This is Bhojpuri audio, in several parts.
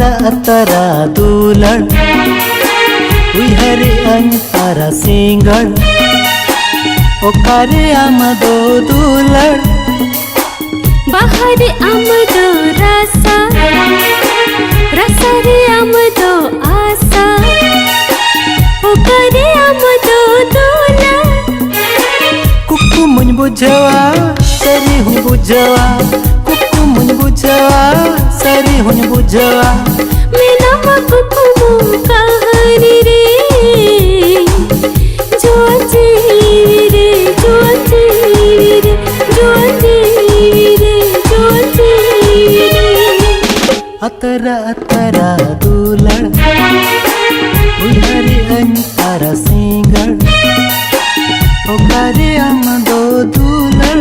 अतरा दुलड़ उइहरे अन तारा सिंगड़ ओकारे आमदो दुलड़ बाहरे आमदो रसा रसारे आमदो आसा ओकारे आमदो दुलड़ कुकु मुन बुझवा सरी हुन बुझवा कुकु मुन बुझवा सरी हुन बुझवा मेरा कुकु मु कहानी रे जो जीवी रे जो जीवी रे जो जीवी रे जो जीवी रे अतरा दुलड़ उइहरे अन तारा सिंगड़ ओकारे आमदो दुलड़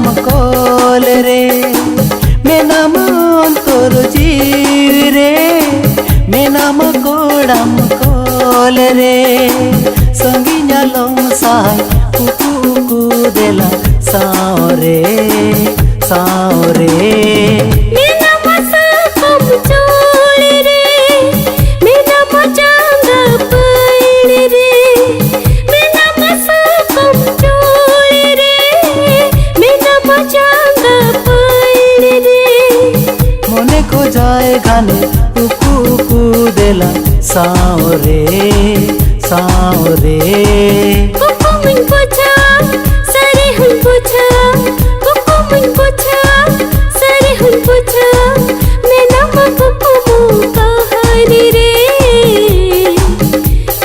मकोल रे मैं नाम तोर जीव रे मैं नाम कोड़ा मकोल रे संगी न्यालोम साय कुकु देला साओरे साओरे जाए गाने कुकु देला साओरे साओरे कुकु मुन पूछा सरे हुन पूछा कुकु मुन पूछा सरे हुन पूछा मैं नाम कुकु मु कहानी रे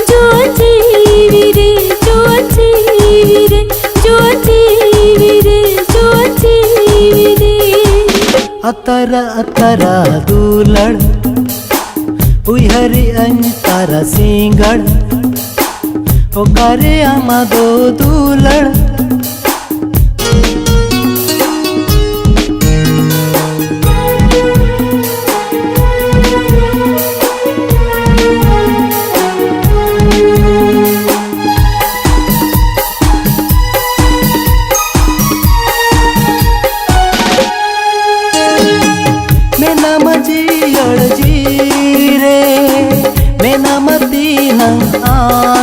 जो जीवी रे जो जीवी रे जो जीवी रे जो जीवी रे अतरा दुलड़ उइहरे अन तारा सिंगड़ ओकारे आमदो दुलड़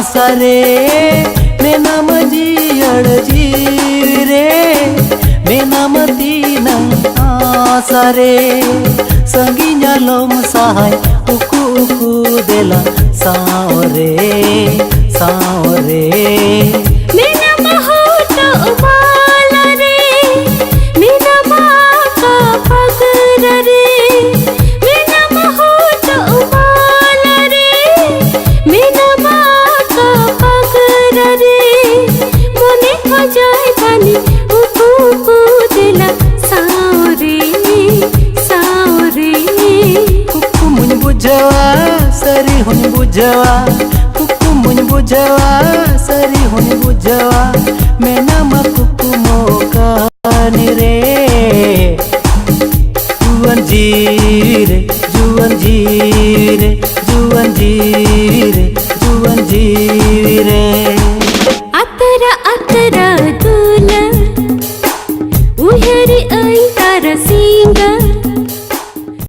आसरे मैं नाम जियड़ जीव रे मैं नाम तीन आसरे संगी न्यालोम सहाय कुकु देला साओरे साओरे मैं नाम होता उमाला रे मैं नाम का फकर रे सरी हुन बुझवा कुकु मुन बुझवा सरी हुन बुझवा मैं नाम कुकु मो कहानी रे जुवन जीरे जुवन जीरे जुवन जीरे जुवन जीरे